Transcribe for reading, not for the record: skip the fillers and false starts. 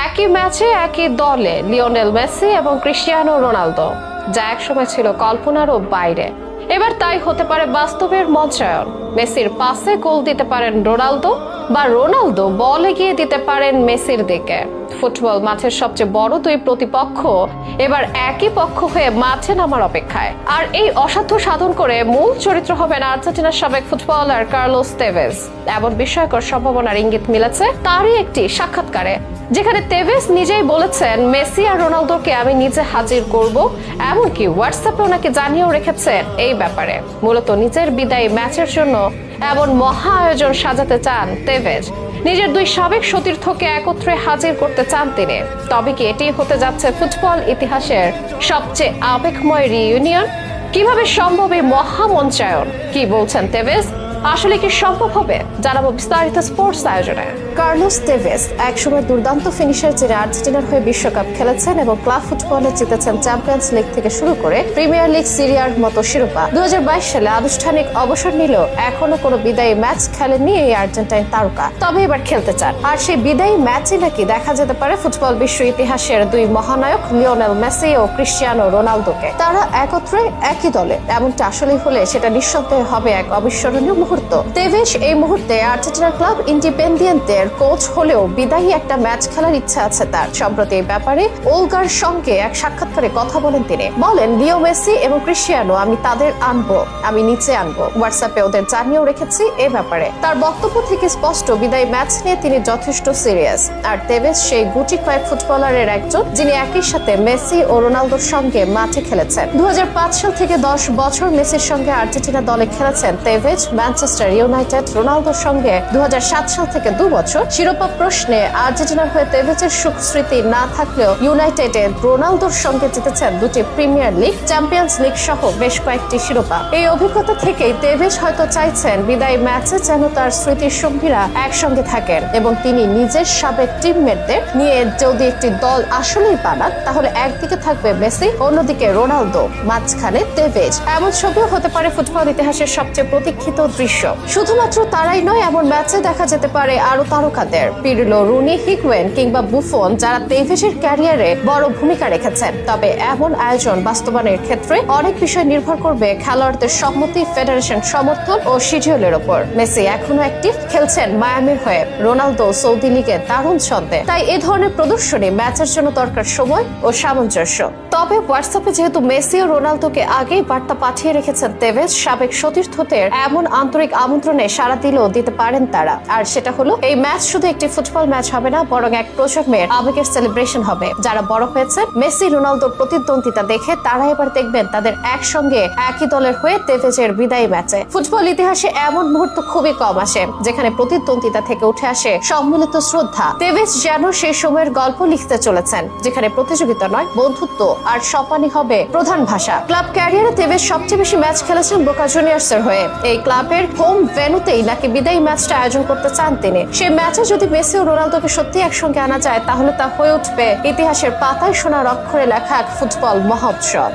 একই ম্যাচে একই দলে লিওনেল মেসি এবং ক্রিস্টিয়ানো রোনালদো, যা একসময় ছিল কল্পনারও বাইরে, এবার তাই হতে পারে বাস্তবের মঞ্চায়ন। মেসির পাসে গোল দিতে পারেন রোনালদো, বা রোনালদো বল এগিয়ে দিতে পারেন মেসির দিকে। ফুটবল মাঠের সবচেয়ে বড় দুই প্রতিপক্ষ এবার একই পক্ষ হয়ে মাঠে নামার অপেক্ষায়। আর এই অসাধ্য সাধন করে মূল চরিত্র হবেন আর্জেন্টিনার সাবেক ফুটবলার কার্লোস তেভেজ। এমন বিস্ময়কর সম্ভাবনার ইঙ্গিত মিলেছে তারই একটি সাক্ষাৎকারে, যেখানে তেভেজ নিজেই বলেছেন, মেসি আর রোনালদোকে আমি নিজে হাজির করব। এমনকি হোয়াটসঅ্যাপে ওনাকে জানিয়েও রেখেছেন এই ব্যাপারে। মূলত নিজের বিদায়ী ম্যাচের জন্য এমন মহা আয়োজন সাজাতে চান তেভেজ। নিজের দুই সাবেক সতীর্থকে একত্রে হাজির করতে চান তিনি। তবে কি এটি হতে যাচ্ছে ফুটবল ইতিহাসের সবচেয়ে আবেগময় রিইউনিয়ন? কিভাবে সম্ভব এই মহামঞ্চায়ন? কি বলছেন তেভেজ? আসলে কি সম্ভব হবে? জানাবো বিস্তারিত স্পোর্টস আয়োজনে। কার্লোস তেভেজ একসময় দুর্দান্ত ফিনিশার, যিনি আর্জেন্টিনার হয়ে বিশ্বকাপ খেলেছেন এবং ক্লাব ফুটবলে জিতেছেন চ্যাম্পিয়ন্স লিগ থেকে শুরু করে প্রিমিয়ার লিগ, সিরিয়ার মতো শিরোপা। 2022 সালে আনুষ্ঠানিক অবসর নিলেও এখনো কোনো বিদায়ী ম্যাচ খেলেননি এই আর্জেন্টাইন তারকা। তবে এবার খেলতে চান, আর সেই বিদায়ী ম্যাচই নাকি দেখা যেতে পারে ফুটবল বিশ্ব ইতিহাসের দুই মহানায়ক লিওনেল মেসি ও ক্রিস্টিয়ানো রোনালদোকে। তারা একত্রে একই দলে, এমনটা আসলেই হলে সেটা নিঃসন্দেহে হবে এক অবিস্মরণীয় মুহূর্ত। তেভেজ এই মুহূর্তে আর্জেন্টিনার ক্লাব ইন্ডিপেন্ডিয়েন্তের কোচ হলেও বিদায়ী একটা ম্যাচ খেলার ইচ্ছা আছে তার। সম্প্রতি এই ব্যাপারে ওলগার সঙ্গে এক সাক্ষাৎকারে কথা বলেন তিনি। বলেন, লিও মেসি এবং ক্রিস্টিয়ানো আমি তাদের আনবো, আমি নিচে আনবো। হোয়াটসঅ্যাপে ওদের জানিয়েও রেখেছি এ ব্যাপারে। তার বক্তব্য থেকে স্পষ্ট বিদায়ী ম্যাচ নিয়ে তিনি যথেষ্ট সিরিয়াস। আর তেভেজ সেই গুটি কয়েক ফুটবলারের একজন যিনি একই সাথে মেসি ও রোনালদোর সঙ্গে মাঠে খেলেছেন। 2005 সাল থেকে 10 বছর মেসির সঙ্গে আর্জেন্টিনা দলে খেলেছেন তেভেজ। ম্যানচেস্টার ইউনাইটেড রোনালদোর সঙ্গে 2007 সাল থেকে 2 বছর। শিরোপা প্রশ্নে আর্জেন্টিনার হয়ে তেভেজের সুখ স্মৃতি না থাকলেও ইউনাইটেডে রোনালদোর সঙ্গে জিতেছেন 2টি প্রিমিয়ার লিগ, চ্যাম্পিয়ন্স লিগ সহ বেশ কয়েকটি শিরোপা। এই অভিজ্ঞতা থেকেই তেভেজ হয়তো চাইছেন বিদায়ী ম্যাচে যেন তার স্মৃতির সঙ্গীরা একসঙ্গে থাকেন এবং তিনি নিজের সাবেক টিমমেটদের নিয়ে যদি একটি দল আসলেই বানান, তাহলে একদিকে থাকবে মেসি, অন্যদিকে রোনালদো, মাঝখানে তেভেজ। এমন ছবিও হতে পারে ফুটবল ইতিহাসের সবচেয়ে প্রতীক্ষিত দৃশ্য। শুধুমাত্র তারাই নয়, এমন ম্যাচে দেখা যেতে পারে আরো তারকাদের, পিরলো, রুনি, হিগুয়েন কিংবা বুফন, যারা তেভেজের ক্যারিয়ারে বড় ভূমিকা রেখেছেন। তবে এমন আয়োজন বাস্তবায়নের ক্ষেত্রে অনেক বিষয় নির্ভর করবে খেলোয়াড়দের সম্মতি, ফেডারেশন সমর্থন ও শিডিউলের উপর। মেসি এখনো অ্যাক্টিভ, খেলছেন মায়ামির হয়ে। রোনালদো সৌদি লিগে দারুণ ছন্দে। তাই এ ধরনের প্রদর্শনী ম্যাচের জন্য দরকার সময় ও সামঞ্জস্য। তবে হোয়াটসঅ্যাপে যেহেতু মেসি ও রোনালদোকে আগেই বার্তা পাঠিয়ে রেখেছেন তেভেজ, সাবেক সতীর্থদের এমন আন্তরিক আমন্ত্রণে সাড়া দিলেও দিতে পারেন তারা। আর সেটা হলো, এই ম্যাচ শুধু একটি ফুটবল ম্যাচ হবে না, বরং এক প্রজন্মের আবেগের সেলিব্রেশন হবে। যারা বড় হয়েছেন মেসি রোনালদোর প্রতিদ্বন্দ্বিতা দেখে, তারা এবার দেখবেন তাদের একসঙ্গে একই দলের হয়ে তেভেজের বিদায়ী ম্যাচে। ফুটবল ইতিহাসে এমন মুহূর্ত খুবই কম আসে যেখানে প্রতিদ্বন্দ্বিতা থেকে উঠে আসে সম্মিলিত শ্রদ্ধা। তেভেজ যেন সেই সময়ের গল্প লিখতে চলেছেন, যেখানে প্রতিযোগিতা নয়, বন্ধুত্ব আর সম্মানই হবে প্রধান ভাষা। ক্লাব ক্যারিয়ারে তেভেজ সবচেয়ে বেশি ম্যাচ খেলেছেন বোকা জুনিয়র্সের হয়ে। এই ক্লাবের হোম ভেন্যুতেই নাকি বিদায়ী ম্যাচটা আয়োজন করতে চান তিনি। সেই ম্যাচে যদি মেসি ও রোনালদোকে সত্যি একসঙ্গে আনা যায়, তাহলে তা হয়ে উঠবে ইতিহাসের পাতায় সোনার অক্ষরে লেখা এক ফুটবল মহোৎসব।